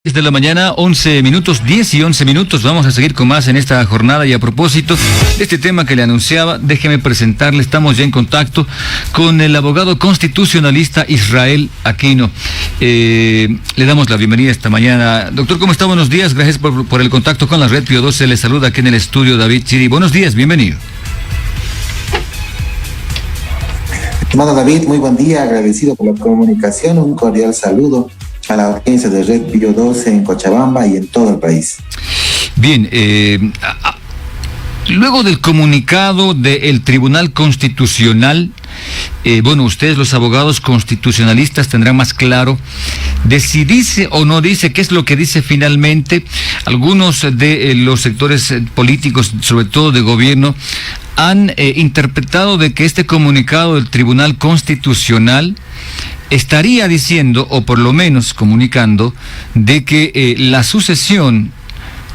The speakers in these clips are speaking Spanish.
De la mañana, 11 minutos, 10 y 11 minutos. Vamos a seguir con más en esta jornada y a propósito de este tema que le anunciaba, déjeme presentarle, estamos ya en contacto con el abogado constitucionalista Israel Aquino. Le damos la bienvenida esta mañana. Doctor, ¿cómo está? Buenos días, gracias por el contacto con la red Pío 12. Le saluda aquí en el estudio David Chiri. Buenos días, bienvenido. Estimado David, muy buen día, agradecido por la comunicación, un cordial saludo a la audiencia de Red Pío 12 en Cochabamba y en todo el país. Bien, luego del comunicado del Tribunal Constitucional, ustedes los abogados constitucionalistas tendrán más claro de si dice o no dice, qué es lo que dice finalmente. Algunos de los sectores políticos, sobre todo de gobierno, han interpretado de que este comunicado del Tribunal Constitucional estaría diciendo, o por lo menos comunicando, de que la sucesión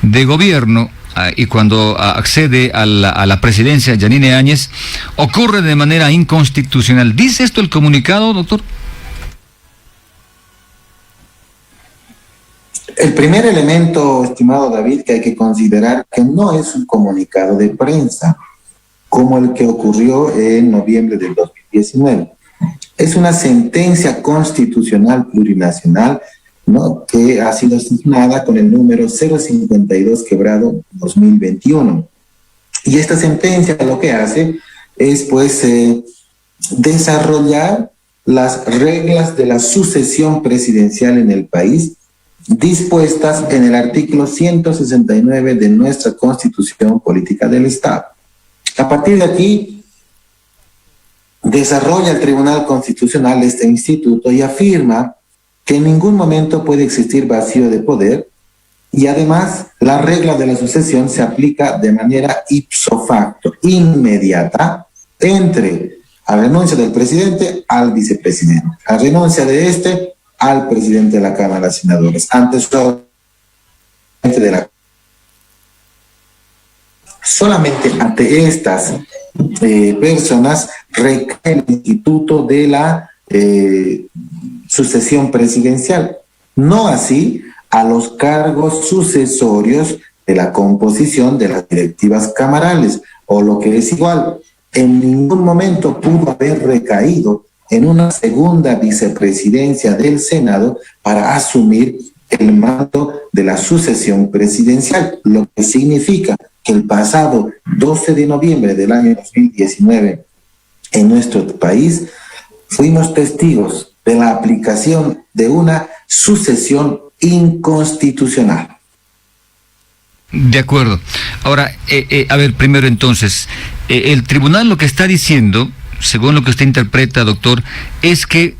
de gobierno y cuando accede a la presidencia Yanine Áñez ocurre de manera inconstitucional. ¿Dice esto el comunicado, doctor? El primer elemento, estimado David, que hay que considerar que no es un comunicado de prensa como el que ocurrió en noviembre del 2019. Es una sentencia constitucional plurinacional, ¿no?, que ha sido asignada con el número 052/2021. Y esta sentencia lo que hace es, desarrollar las reglas de la sucesión presidencial en el país, dispuestas en el artículo 169 de nuestra Constitución Política del Estado. A partir de aquí, desarrolla el Tribunal Constitucional este instituto y afirma que en ningún momento puede existir vacío de poder, y además la regla de la sucesión se aplica de manera ipso facto, inmediata, entre a renuncia del presidente al vicepresidente, a renuncia de este al presidente de la Cámara de Senadores, solamente ante estas personas recae el instituto de la sucesión presidencial. No así a los cargos sucesorios de la composición de las directivas camarales, o lo que es igual, en ningún momento pudo haber recaído en una segunda vicepresidencia del Senado para asumir el mando de la sucesión presidencial, lo que significa que el pasado 12 de noviembre del año 2019 en nuestro país fuimos testigos de la aplicación de una sucesión inconstitucional. De acuerdo. Ahora, primero entonces, el tribunal lo que está diciendo, según lo que usted interpreta, doctor, es que,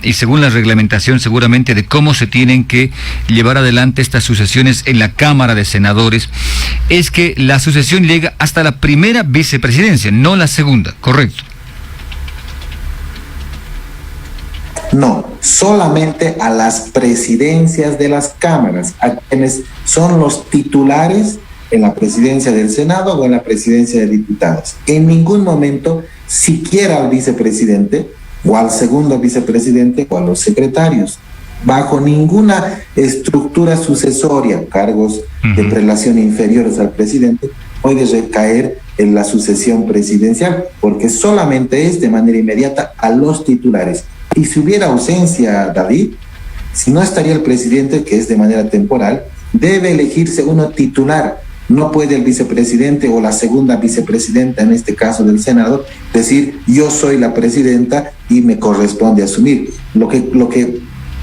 y según la reglamentación seguramente de cómo se tienen que llevar adelante estas sucesiones en la Cámara de Senadores, es que la sucesión llega hasta la primera vicepresidencia, no la segunda, ¿correcto? No, solamente a las presidencias de las cámaras, a quienes son los titulares en la presidencia del Senado o en la presidencia de diputados. En ningún momento siquiera al vicepresidente o al segundo vicepresidente o a los secretarios. Bajo ninguna estructura sucesoria, cargos de prelación inferiores al presidente, puede recaer en la sucesión presidencial, porque solamente es de manera inmediata a los titulares. Y si hubiera ausencia, David, si no estaría el presidente, que es de manera temporal, debe elegirse uno titular. No puede el vicepresidente o la segunda vicepresidenta, en este caso del Senado, decir yo soy la presidenta y me corresponde asumir. Lo que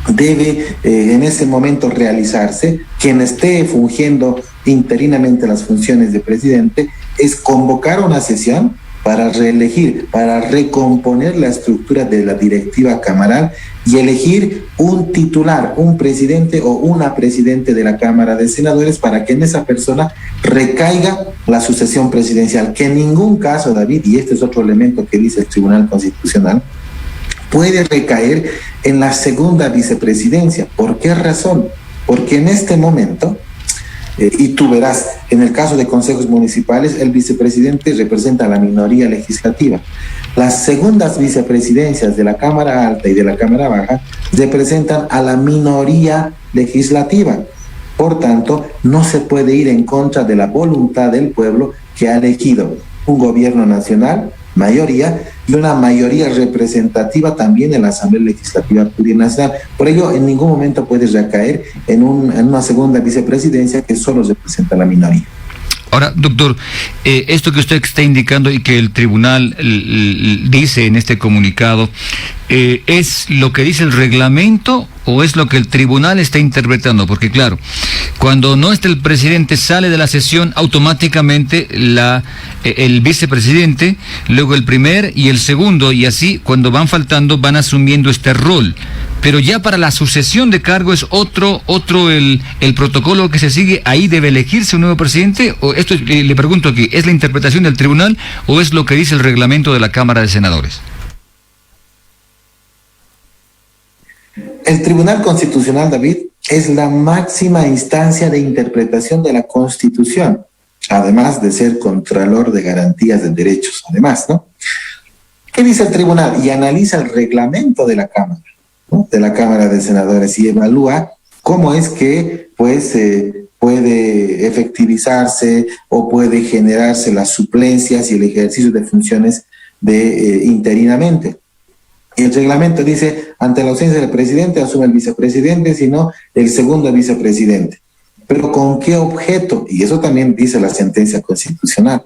debe en ese momento realizarse, quien esté fungiendo interinamente las funciones de presidente, es convocar una sesión para reelegir, para recomponer la estructura de la directiva camaral y elegir un titular, un presidente o una presidente de la Cámara de Senadores, para que en esa persona recaiga la sucesión presidencial, que en ningún caso, David, y este es otro elemento que dice el Tribunal Constitucional, puede recaer en la segunda vicepresidencia. ¿Por qué razón? Porque en este momento, y tú verás, en el caso de consejos municipales, el vicepresidente representa a la minoría legislativa. Las segundas vicepresidencias de la Cámara Alta y de la Cámara Baja representan a la minoría legislativa. Por tanto, no se puede ir en contra de la voluntad del pueblo que ha elegido un gobierno nacional, mayoría, y una mayoría representativa también en la Asamblea Legislativa Plurinacional. Por ello, en ningún momento puede recaer en una segunda vicepresidencia que solo representa a la minoría. Ahora, doctor, esto que usted está indicando y que el tribunal dice en este comunicado, ¿es lo que dice el reglamento o es lo que el tribunal está interpretando? Porque claro, cuando no está el presidente, sale de la sesión automáticamente el vicepresidente, luego el primer y el segundo, y así cuando van faltando van asumiendo este rol. Pero ya para la sucesión de cargo es otro el protocolo que se sigue. Ahí debe elegirse un nuevo presidente. O esto le pregunto aquí, ¿es la interpretación del tribunal o es lo que dice el reglamento de la Cámara de Senadores? El Tribunal Constitucional, David, es la máxima instancia de interpretación de la Constitución, además de ser contralor de garantías de derechos, además, ¿no? ¿Qué dice el tribunal? Y analiza el reglamento de la Cámara, ¿no? De la Cámara de Senadores, y evalúa cómo es que puede efectivizarse o puede generarse las suplencias y el ejercicio de funciones interinamente. El reglamento dice, ante la ausencia del presidente asume el vicepresidente, sino el segundo vicepresidente. ¿Pero con qué objeto? Y eso también dice la sentencia constitucional,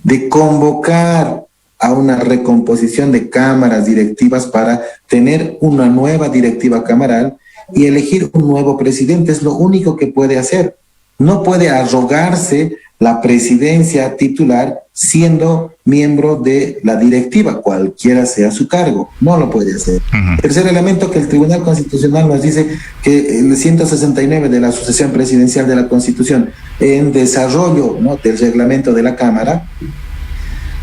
de convocar a una recomposición de cámaras directivas para tener una nueva directiva camaral y elegir un nuevo presidente. Es lo único que puede hacer. No puede arrogarse la presidencia titular siendo miembro de la directiva, cualquiera sea su cargo. No lo puede hacer. Tercer elemento que el Tribunal Constitucional nos dice, que el 169 de la sucesión presidencial de la Constitución, en desarrollo, ¿no?, del reglamento de la Cámara,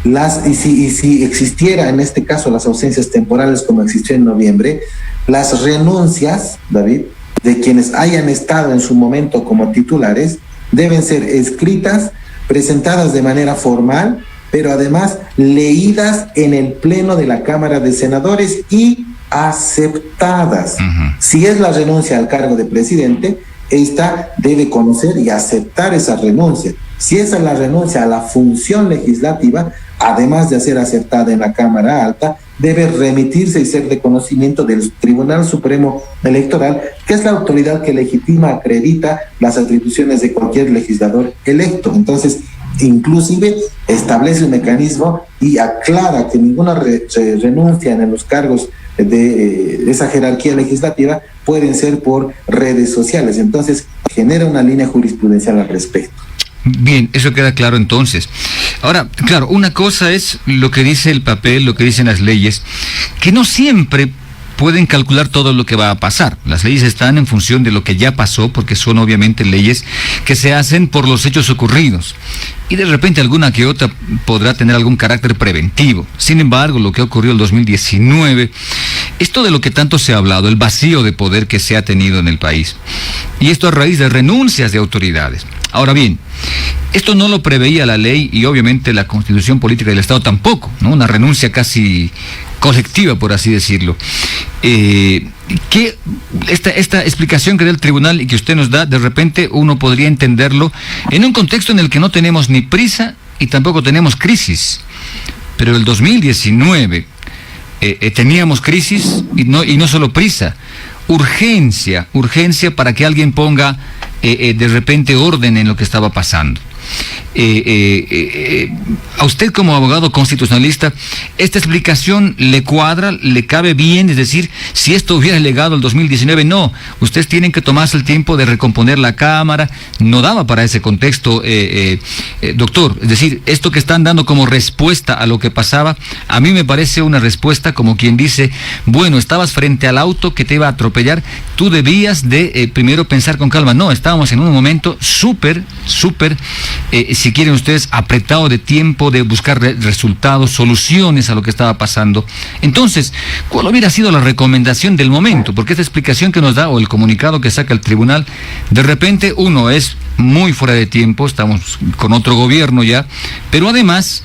y si existiera en este caso las ausencias temporales como existió en noviembre, las renuncias, David, de quienes hayan estado en su momento como titulares, deben ser escritas, presentadas de manera formal, pero además leídas en el Pleno de la Cámara de Senadores y aceptadas. Si es la renuncia al cargo de presidente, esta debe conocer y aceptar esa renuncia. Si esa es la renuncia a la función legislativa, además de ser aceptada en la Cámara Alta, debe remitirse y ser de conocimiento del Tribunal Supremo Electoral, que es la autoridad que legitima, acredita las atribuciones de cualquier legislador electo. Entonces, inclusive establece un mecanismo y aclara que ninguna renuncia en los cargos de esa jerarquía legislativa pueden ser por redes sociales. Entonces, genera una línea jurisprudencial al respecto. Bien, eso queda claro entonces. Ahora, claro, una cosa es lo que dice el papel, lo que dicen las leyes, que no siempre pueden calcular todo lo que va a pasar. Las leyes están en función de lo que ya pasó, porque son obviamente leyes que se hacen por los hechos ocurridos. Y de repente alguna que otra podrá tener algún carácter preventivo. Sin embargo, lo que ocurrió en el 2019, esto de lo que tanto se ha hablado, el vacío de poder que se ha tenido en el país. Y esto a raíz de renuncias de autoridades. Ahora bien, esto no lo preveía la ley y obviamente la Constitución Política del Estado tampoco, ¿no? Una renuncia casi colectiva, por así decirlo. Esta explicación que da el tribunal y que usted nos da, de repente uno podría entenderlo en un contexto en el que no tenemos ni prisa y tampoco tenemos crisis. Pero en el 2019 teníamos crisis y no solo prisa, urgencia para que alguien ponga de repente orden en lo que estaba pasando. A usted como abogado constitucionalista, ¿esta explicación le cuadra, le cabe bien? Es decir, si esto hubiera llegado al 2019, no, ustedes tienen que tomarse el tiempo de recomponer la Cámara, no daba para ese contexto, doctor. Es decir, esto que están dando como respuesta a lo que pasaba, a mí me parece una respuesta como quien dice, bueno, estabas frente al auto que te iba a atropellar, tú debías de primero pensar con calma. No, estábamos en un momento súper, si quieren ustedes, apretado de tiempo, de buscar resultados, soluciones a lo que estaba pasando. Entonces, ¿cuál hubiera sido la recomendación del momento? Porque esta explicación que nos da, o el comunicado que saca el tribunal, de repente uno es muy fuera de tiempo, estamos con otro gobierno ya, pero además,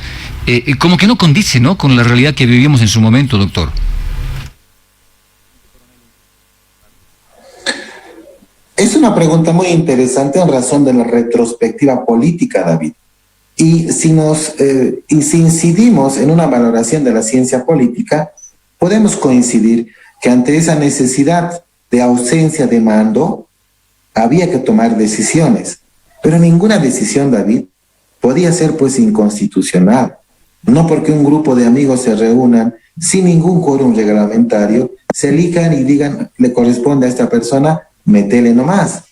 como que no condice, ¿no?, con la realidad que vivimos en su momento, doctor. Es una pregunta muy interesante en razón de la retrospectiva política, David. Y si incidimos en una valoración de la ciencia política, podemos coincidir que ante esa necesidad de ausencia de mando, había que tomar decisiones. Pero ninguna decisión, David, podía ser pues inconstitucional. No porque un grupo de amigos se reúnan sin ningún quórum reglamentario, se elijan y digan, le corresponde a esta persona, metele nomás.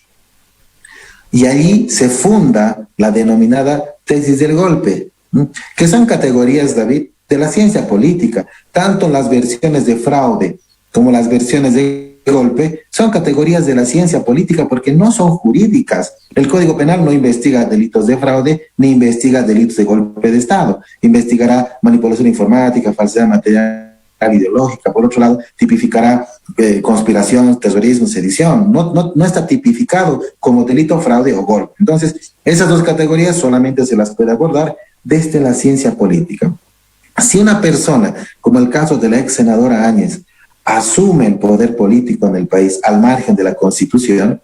Y allí se funda la denominada tesis del golpe, que son categorías, David, de la ciencia política. Tanto las versiones de fraude como las versiones de golpe son categorías de la ciencia política porque no son jurídicas. El Código Penal no investiga delitos de fraude ni investiga delitos de golpe de Estado. Investigará manipulación informática, falsedad material ideológica. Por otro lado, tipificará conspiración, terrorismo, sedición. No está tipificado como delito, fraude o golpe. Entonces, esas dos categorías solamente se las puede abordar desde la ciencia política. Si una persona, como el caso de la ex senadora Áñez, asume el poder político en el país al margen de la Constitución,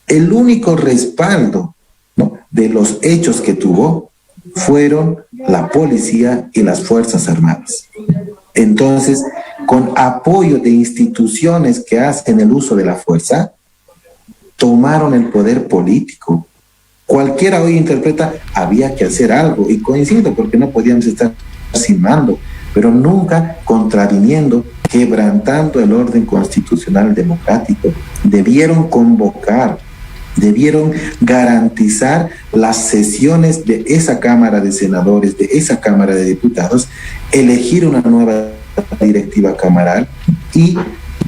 el único respaldo, ¿no?, de los hechos que tuvo fueron la policía y las Fuerzas Armadas. Entonces, con apoyo de instituciones que hacen el uso de la fuerza, tomaron el poder político. Cualquiera hoy interpreta, había que hacer algo, y coincido porque no podíamos estar sin mando, pero nunca contraviniendo, quebrantando el orden constitucional democrático. Debieron convocar, debieron garantizar las sesiones de esa Cámara de Senadores, de esa Cámara de Diputados, elegir una nueva directiva camaral y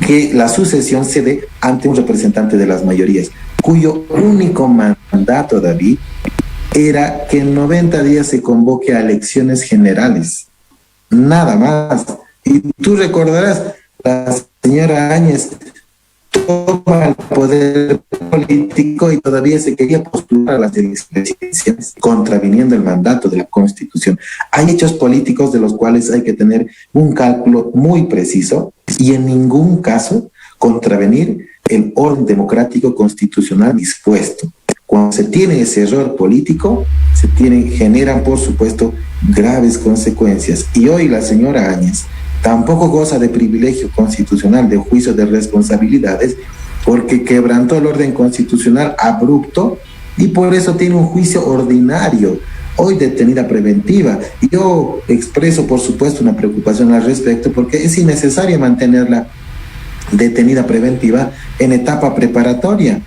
que la sucesión se dé ante un representante de las mayorías, cuyo único mandato, David, era que en 90 días se convoque a elecciones generales. Nada más. Y tú recordarás, la señora Áñez toma el poder político y todavía se quería postular a las elecciones, contraviniendo el mandato de la Constitución. Hay hechos políticos de los cuales hay que tener un cálculo muy preciso y en ningún caso contravenir el orden democrático constitucional dispuesto. Cuando se tiene ese error político, generan, por supuesto, graves consecuencias. Y hoy la señora Áñez tampoco goza de privilegio constitucional de juicio de responsabilidades porque quebrantó el orden constitucional abrupto y por eso tiene un juicio ordinario, hoy detenida preventiva. Y yo expreso, por supuesto, una preocupación al respecto porque es innecesario mantenerla detenida preventiva en etapa preparatoria.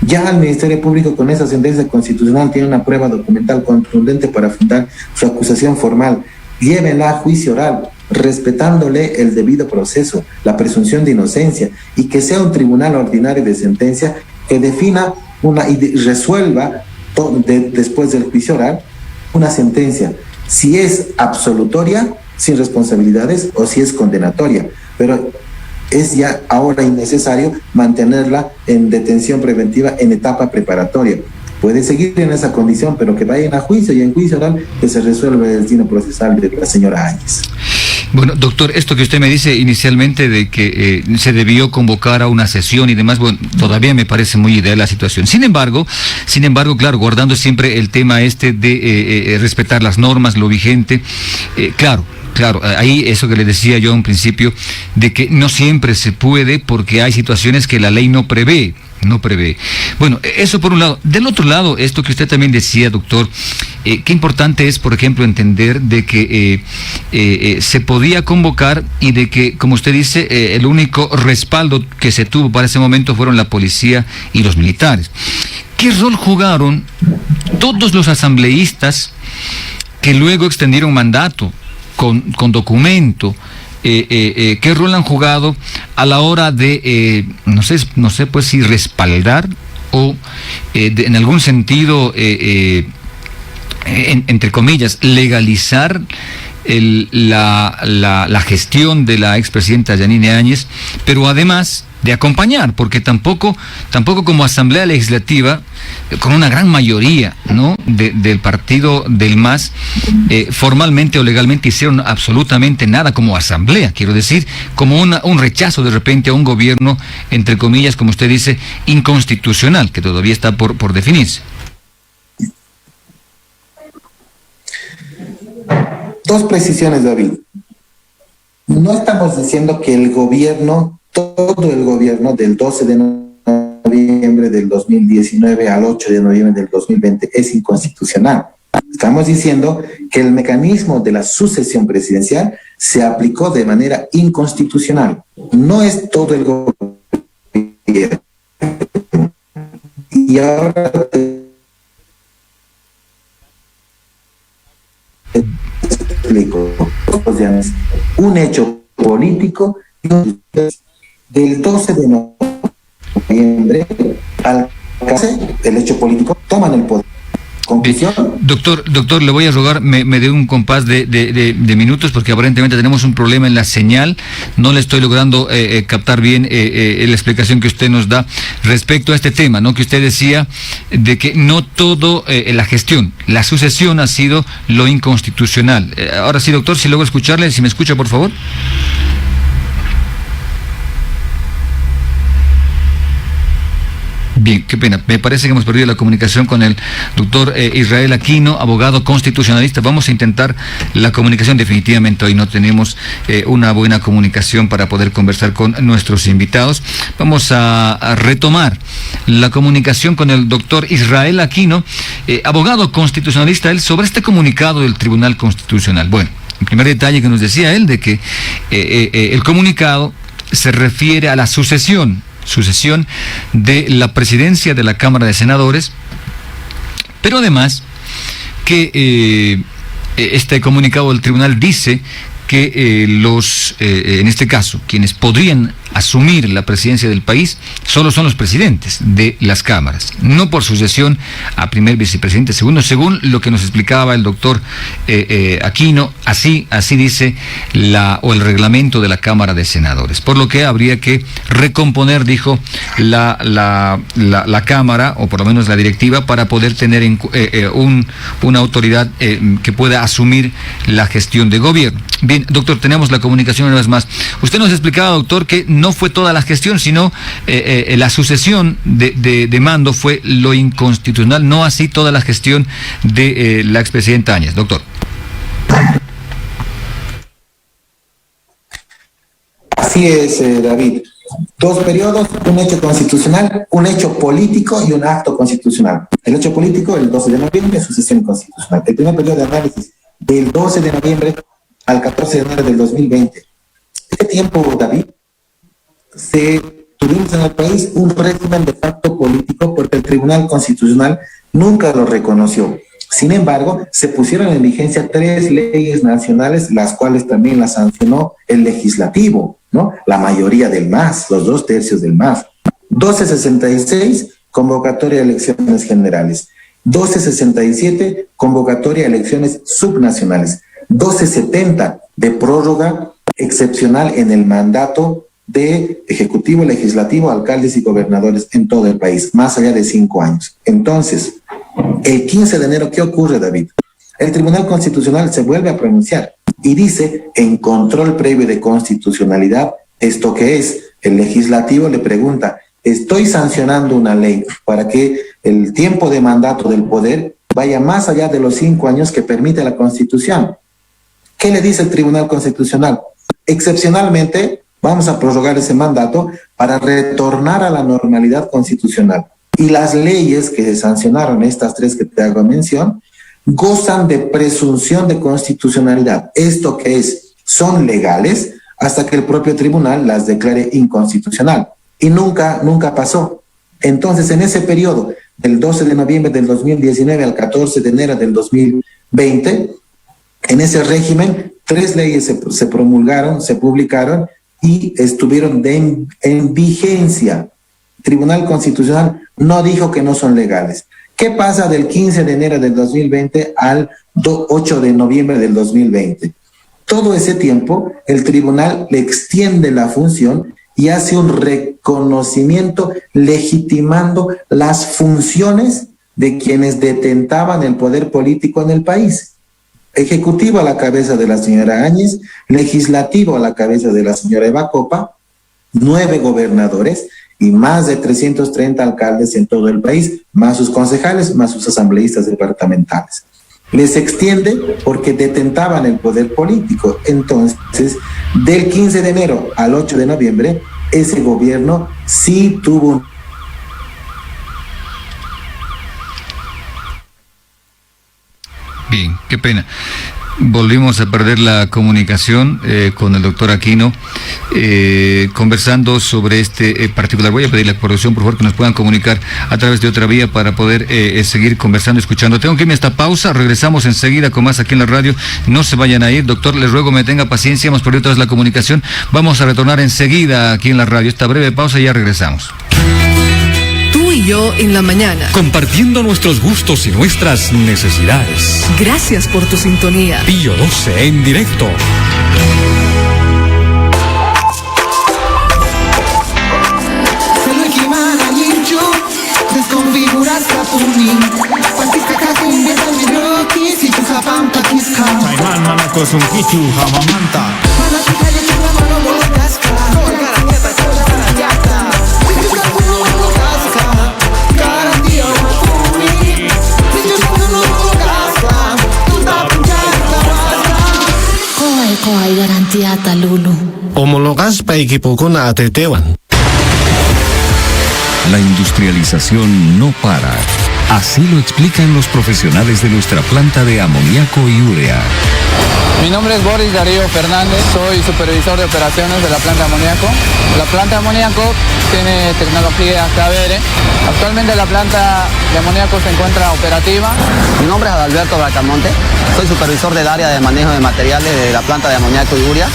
Ya el Ministerio Público con esa sentencia constitucional tiene una prueba documental contundente para fundar su acusación formal. Llévenla a juicio oral, respetándole el debido proceso, la presunción de inocencia, y que sea un tribunal ordinario de sentencia que defina y resuelva después del juicio oral una sentencia, si es absolutoria, sin responsabilidades, o si es condenatoria. Pero es ya ahora innecesario mantenerla en detención preventiva en etapa preparatoria. Puede seguir en esa condición, pero que vayan a juicio y en juicio oral que se resuelva el destino procesal de la señora Áñez. Bueno, doctor, esto que usted me dice inicialmente de que se debió convocar a una sesión y demás, bueno, todavía me parece muy ideal la situación. Sin embargo, claro, guardando siempre el tema de respetar las normas, lo vigente, claro, ahí eso que le decía yo a un principio, de que no siempre se puede porque hay situaciones que la ley no prevé. Bueno, eso por un lado. Del otro lado, esto que usted también decía, doctor, qué importante es, por ejemplo, entender de que se podía convocar y de que, como usted dice, el único respaldo que se tuvo para ese momento fueron la policía y los militares. ¿Qué rol jugaron todos los asambleístas que luego extendieron mandato con documento? ¿Qué rol han jugado a la hora de, no sé, pues si respaldar o en algún sentido, entre comillas, legalizar la gestión de la expresidenta Yanine Áñez, pero además acompañar, porque tampoco como Asamblea Legislativa, con una gran mayoría, ¿no?, del partido del MAS, formalmente o legalmente hicieron absolutamente nada como Asamblea, quiero decir, como un rechazo de repente a un gobierno, entre comillas, como usted dice, inconstitucional, que todavía está por definirse. Dos precisiones, David. No estamos diciendo que el gobierno, todo el gobierno del 12 de noviembre del 2019 al 8 de noviembre del 2020 es inconstitucional. Estamos diciendo que el mecanismo de la sucesión presidencial se aplicó de manera inconstitucional. No es todo el gobierno. Y ahora un hecho político del 12 de noviembre al el hecho político toman el poder. Conclusión. Doctor, le voy a rogar me dé un compás de minutos, porque aparentemente tenemos un problema en la señal. No le estoy logrando captar bien la explicación que usted nos da respecto a este tema, ¿no?, que usted decía de que no todo la gestión, la sucesión ha sido lo inconstitucional. Ahora sí, doctor, si logro escucharle, si me escucha, por favor. Bien, qué pena. Me parece que hemos perdido la comunicación con el doctor Israel Aquino, abogado constitucionalista. Vamos a intentar la comunicación. Definitivamente hoy no tenemos una buena comunicación para poder conversar con nuestros invitados. Vamos a retomar la comunicación con el doctor Israel Aquino, abogado constitucionalista, él, sobre este comunicado del Tribunal Constitucional. Bueno, el primer detalle que nos decía él, de que el comunicado se refiere a la sucesión de la presidencia de la Cámara de Senadores, pero además que este comunicado del tribunal dice que en este caso, quienes podrían asumir la presidencia del país solo son los presidentes de las cámaras, no por sucesión a primer vicepresidente, segundo, según lo que nos explicaba el doctor Aquino. Así dice el reglamento de la Cámara de Senadores, por lo que habría que recomponer, dijo, la Cámara, o por lo menos la directiva, para poder tener una autoridad que pueda asumir la gestión de gobierno. Bien, doctor, tenemos la comunicación una vez más. Usted nos explicaba, doctor, que no fue toda la gestión, sino la sucesión de mando fue lo inconstitucional, no así toda la gestión de la expresidenta Áñez. Doctor. Así es, David. Dos periodos, un hecho constitucional, un hecho político y un acto constitucional. El hecho político, el 12 de noviembre, sucesión constitucional. El primer periodo de análisis, del 12 de noviembre al 14 de enero del 2020. Este tiempo, David, tuvimos en el país un régimen de facto político, porque el Tribunal Constitucional nunca lo reconoció. Sin embargo, se pusieron en vigencia 3 leyes nacionales, las cuales también las sancionó el legislativo, ¿no? La mayoría del MAS, los 2/3 del MAS. 1266, convocatoria a elecciones generales. 1267, convocatoria a elecciones subnacionales. 1270, de prórroga excepcional en el mandato de ejecutivo, legislativo, alcaldes y gobernadores en todo el país, más allá de 5 años. Entonces, el 15 de enero, ¿qué ocurre, David? El Tribunal Constitucional se vuelve a pronunciar y dice, en control previo de constitucionalidad, ¿esto qué es? El legislativo le pregunta, estoy sancionando una ley para que el tiempo de mandato del poder vaya más allá de los 5 años que permite la Constitución. ¿Qué le dice el Tribunal Constitucional? Excepcionalmente, vamos a prorrogar ese mandato para retornar a la normalidad constitucional. Y las leyes que se sancionaron, estas 3 que te hago mención, gozan de presunción de constitucionalidad. ¿Esto qué es? Son legales hasta que el propio tribunal las declare inconstitucional. Y nunca pasó. Entonces, en ese periodo, del 12 de noviembre del 2019 al 14 de enero del 2020, en ese régimen, 3 leyes se promulgaron, se publicaron y estuvieron en vigencia. Tribunal Constitucional no dijo que no son legales. ¿Qué pasa del 15 de enero del 2020 al 8 de noviembre del 2020? Todo ese tiempo, el tribunal le extiende la función y hace un reconocimiento legitimando las funciones de quienes detentaban el poder político en el país. Ejecutivo a la cabeza de la señora Áñez, legislativo a la cabeza de la señora Eva Copa, 9 gobernadores y más de 330 alcaldes en todo el país, más sus concejales, más sus asambleístas departamentales. Les extiende porque detentaban el poder político. Entonces, del 15 de enero al 8 de noviembre, ese gobierno sí tuvo un... Bien, qué pena. Volvimos a perder la comunicación con el doctor Aquino, conversando sobre este particular. Voy a pedirle a la producción, por favor, que nos puedan comunicar a través de otra vía para poder seguir conversando, escuchando. Tengo que irme a esta pausa, regresamos enseguida con más aquí en la radio. No se vayan a ir, doctor, les ruego me tenga paciencia, hemos perdido otra vez la comunicación. Vamos a retornar enseguida aquí en la radio. Esta breve pausa y ya regresamos. Tú y yo en la mañana. Compartiendo nuestros gustos y nuestras necesidades. Gracias por tu sintonía. Pío 12 en directo. Koay garantía talulu. Homologas pa ikipukuna atetewan. La industrialización no para. Así lo explican los profesionales de nuestra planta de amoníaco y urea. Mi nombre es Boris Darío Fernández, soy supervisor de operaciones de la planta de amoníaco. La planta de amoníaco tiene tecnología KBR. Actualmente la planta de amoníaco se encuentra operativa. Mi nombre es Adalberto Bracamonte, soy supervisor del área de manejo de materiales de la planta de amoníaco y urea.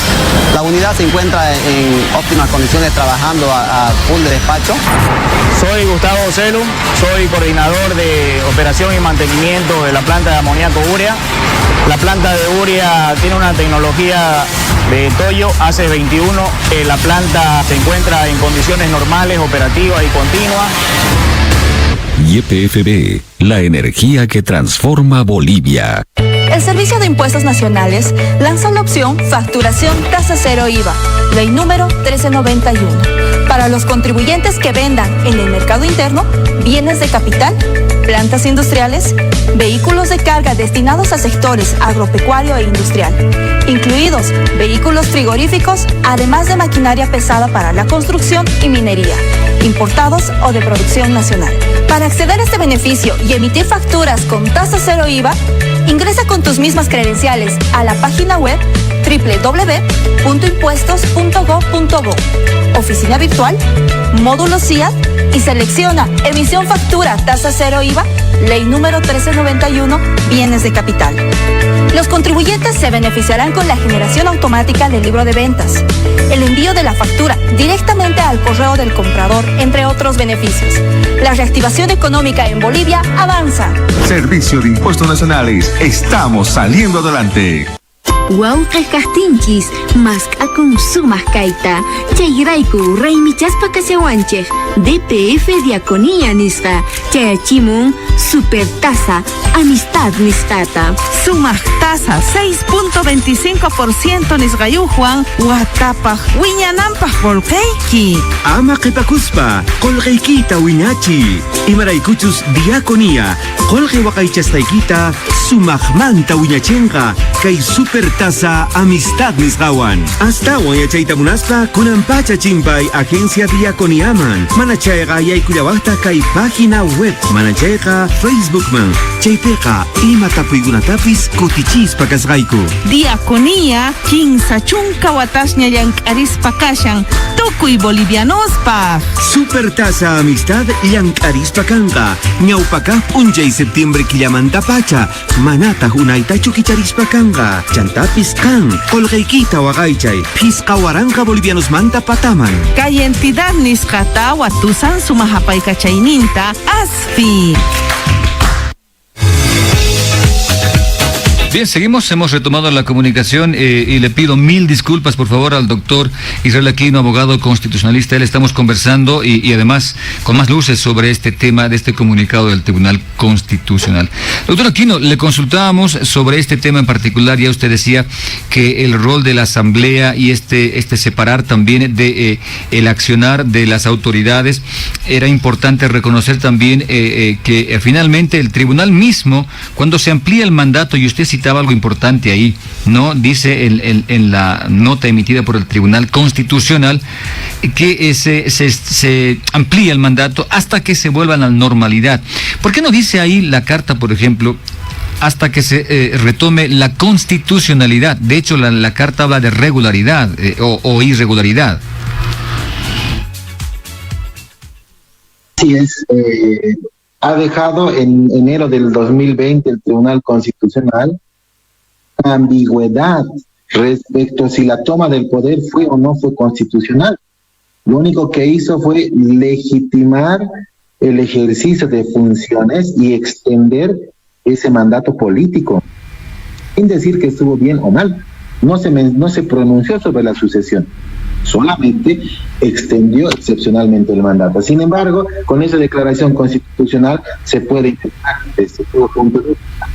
La unidad se encuentra en óptimas condiciones trabajando a full de despacho. Soy Gustavo Celu, soy coordinador de operación y mantenimiento de la planta de amoníaco urea. La planta de urea tiene una tecnología de Toyo ACE 21. La planta se encuentra en condiciones normales, operativas y continuas. YPFB, la energía que transforma Bolivia. El Servicio de Impuestos Nacionales lanza la opción Facturación Tasa Cero IVA, ley número 1391, para los contribuyentes que vendan en el mercado interno bienes de capital, plantas industriales, vehículos de carga destinados a sectores agropecuario e industrial, incluidos vehículos frigoríficos, además de maquinaria pesada para la construcción y minería, importados o de producción nacional. Para acceder a este beneficio y emitir facturas con tasa cero IVA, ingresa con tus mismas credenciales a la página web www.impuestos.gov.bo, oficina virtual, módulo CIAT y selecciona emisión factura tasa cero IVA, ley número 1391, bienes de capital. Los contribuyentes se beneficiarán con la generación automática del libro de ventas, el envío de la factura directamente al correo del comprador, entre otros beneficios. La reactivación económica en Bolivia avanza. Servicio de Impuestos Nacionales, estamos saliendo adelante. Wawqayqaqtinchis maskh'akun sumaq-kayta chayrayku raymichaspa kasyawanchik DPF Diaconía nisqa chayachimun super tasa amistad nisqata sumaq tasa 6.25% nisqayuqwan watapaq wiñananpaq qullqiyki ama qhipakuspa qullqiykita wiñachiy imaraykuchus Diaconía qullqi waqaychastaykita sumaqmanta wiñachinqa kay super tasa amistad nisqawan astawan yachayta munasqa kunampacha chimpay agencia Diaconiaman manachayqa yaykullawaqta kay página web manachayqa Facebookman chaypiqa ima tapuykunatapis kutichispa kasqayku Diaconía kinsa chunka watashña llank'arispa kashan tukuy bolivianospaq super tasa amistad llank'arispa kanqa ñawpakaq p'unchay septiembre killamanta pacha manataq unaytachu kicharispa kanqa chantapis kan qullqiykita waqaychay phisqa waranqa bolivianosmanta pataman kay entidad nisqata watusan sumaqapaykachaynita ASFI. Bien, seguimos, hemos retomado la comunicación y le pido mil disculpas, por favor, al doctor Israel Aquino, abogado constitucionalista. Él estamos conversando y además con más luces sobre este tema de este comunicado del Tribunal Constitucional. Doctor Aquino, le consultábamos sobre este tema en particular. Ya usted decía que el rol de la Asamblea y este separar también de el accionar de las autoridades, era importante reconocer también que finalmente el tribunal mismo, cuando se amplía el mandato, y usted citaba algo importante ahí, ¿no? Dice en la nota emitida por el Tribunal Constitucional que se amplía el mandato hasta que se vuelva a la normalidad. ¿Por qué no dice ahí la Carta, por ejemplo, hasta que se retome la constitucionalidad? De hecho, la Carta habla de regularidad o irregularidad. Así es. Ha dejado en enero del 2020 el Tribunal Constitucional ambigüedad respecto a si la toma del poder fue o no fue constitucional. Lo único que hizo fue legitimar el ejercicio de funciones y extender ese mandato político, sin decir que estuvo bien o mal. No se pronunció sobre la sucesión, solamente extendió excepcionalmente el mandato. Sin embargo, con esa declaración constitucional se puede intentar desde todo punto de vista.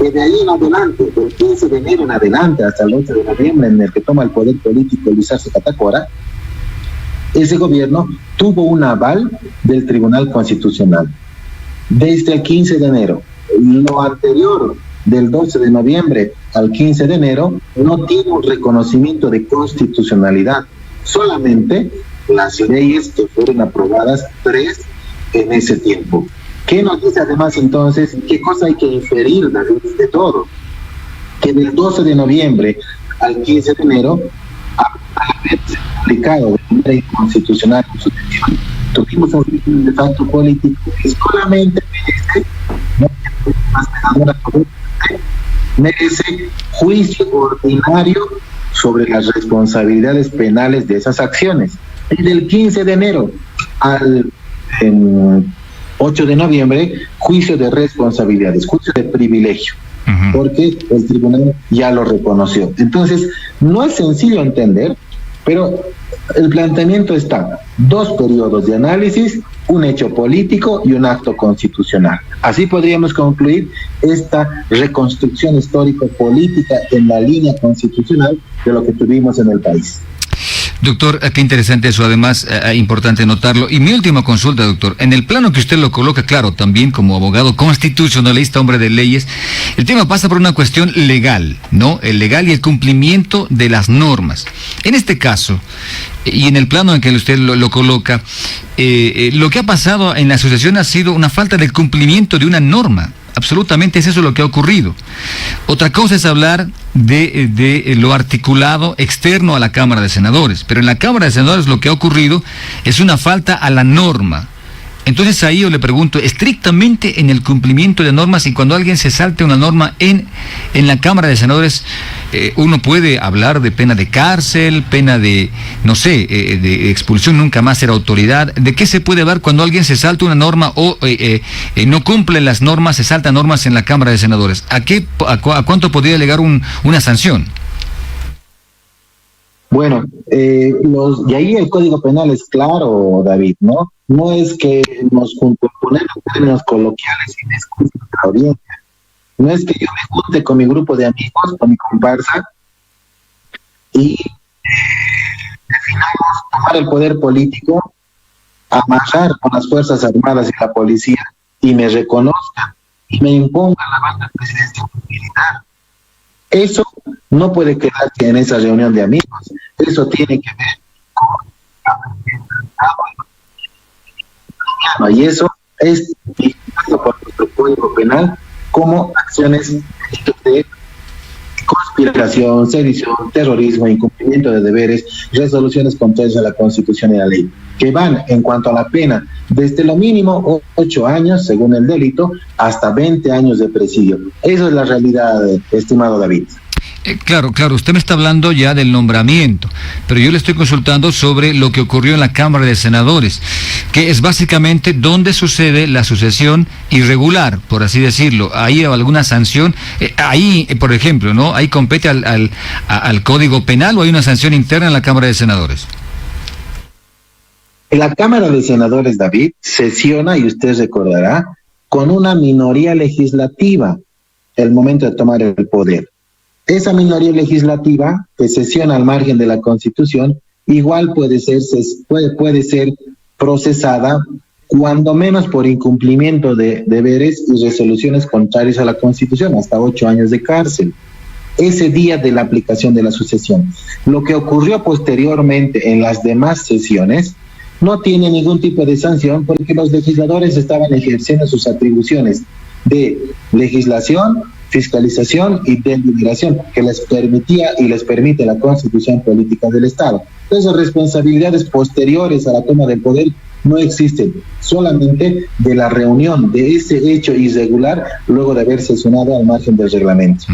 De ahí en adelante, del 15 de enero en adelante hasta el 8 de noviembre, en el que toma el poder político Luis Arce Catacora, ese gobierno tuvo un aval del Tribunal Constitucional. Desde el 15 de enero, lo anterior, del 12 de noviembre al 15 de enero, no tiene un reconocimiento de constitucionalidad, solamente las leyes que fueron aprobadas 3 en ese tiempo. ¿Qué nos dice además entonces? ¿Qué cosa hay que inferir de todo? Que del 12 de noviembre al 15 de enero, al haberse publicado de manera inconstitucional en su sesión, tuvimos un régimen de facto político que solamente merece juicio ordinario sobre las responsabilidades penales de esas acciones. Y del 15 de enero al 8 de noviembre, juicio de responsabilidades, juicio de privilegio, porque el tribunal ya lo reconoció. Entonces, no es sencillo entender, pero el planteamiento está: 2 periodos de análisis, un hecho político y un acto constitucional. Así podríamos concluir esta reconstrucción histórico-política en la línea constitucional de lo que tuvimos en el país. Doctor, qué interesante eso, además, importante notarlo. Y mi última consulta, doctor, en el plano que usted lo coloca, claro, también como abogado constitucionalista, hombre de leyes, el tema pasa por una cuestión legal, ¿no? El legal y el cumplimiento de las normas. En este caso, y en el plano en que usted lo coloca, lo que ha pasado en la asociación ha sido una falta de cumplimiento de una norma. Absolutamente es eso lo que ha ocurrido. Otra cosa es hablar de lo articulado externo a la Cámara de Senadores, pero en la Cámara de Senadores lo que ha ocurrido es una falta a la norma. Entonces ahí yo le pregunto, estrictamente en el cumplimiento de normas, y cuando alguien se salte una norma en la Cámara de Senadores, uno puede hablar de pena de cárcel, pena de, no sé, de expulsión, nunca más ser autoridad. ¿De qué se puede hablar cuando alguien se salta una norma o no cumple las normas, se salta normas en la Cámara de Senadores? ¿A cuánto podría llegar una sanción? Bueno, y ahí el Código Penal es claro, David, ¿no? No es que nos ponemos en términos coloquiales y me excusen la audiencia. No es que yo me junte con mi grupo de amigos, con mi comparsa, y definamos tomar el poder político, amarrar con las Fuerzas Armadas y la policía, y me reconozcan y me impongan la banda presidencial militar. Eso no puede quedarse en esa reunión de amigos. Eso tiene que ver con y eso es tipificado por nuestro Código Penal como acciones de conspiración, sedición, terrorismo, incumplimiento de deberes, resoluciones contrarias a la Constitución y la ley, que van en cuanto a la pena desde lo mínimo 8 años según el delito hasta 20 años de presidio. Eso es la realidad, estimado David. Claro, usted me está hablando ya del nombramiento, pero yo le estoy consultando sobre lo que ocurrió en la Cámara de Senadores, que es básicamente donde sucede la sucesión irregular, por así decirlo. ¿Hay alguna sanción? Ahí, por ejemplo, ¿no? ¿Ahí compete al Código Penal o hay una sanción interna en la Cámara de Senadores? La Cámara de Senadores, David, sesiona, y usted recordará, con una minoría legislativa el momento de tomar el poder. Esa minoría legislativa que sesiona al margen de la Constitución igual puede ser procesada cuando menos por incumplimiento de deberes y resoluciones contrarias a la Constitución, hasta 8 años de cárcel. Ese día de la aplicación de la sucesión. Lo que ocurrió posteriormente en las demás sesiones no tiene ningún tipo de sanción porque los legisladores estaban ejerciendo sus atribuciones de legislación, fiscalización y deliberación que les permitía y les permite la Constitución Política del Estado. Entonces, responsabilidades posteriores a la toma del poder no existen, solamente de la reunión de ese hecho irregular luego de haber sesionado al margen del reglamento.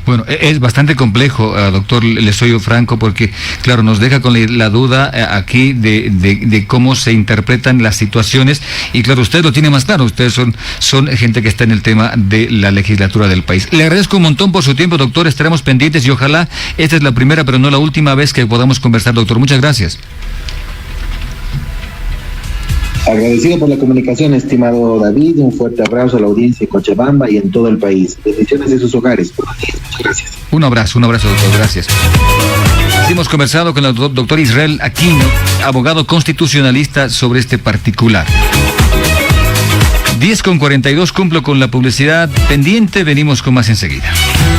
Bueno, es bastante complejo, doctor, le soy franco, porque, claro, nos deja con la duda aquí de cómo se interpretan las situaciones, y claro, usted lo tiene más claro, ustedes son gente que está en el tema de la legislatura del país. Le agradezco un montón por su tiempo, doctor, estaremos pendientes y ojalá esta es la primera, pero no la última vez que podamos conversar, doctor. Muchas gracias. Agradecido por la comunicación, estimado David. Un fuerte abrazo a la audiencia de Cochabamba y en todo el país. Bendiciones de sus hogares. Muchas gracias. Un abrazo, doctor. Gracias. Hemos conversado con el doctor Israel Aquino, abogado constitucionalista, sobre este particular. 10:42, cumplo con la publicidad pendiente. Venimos con más enseguida.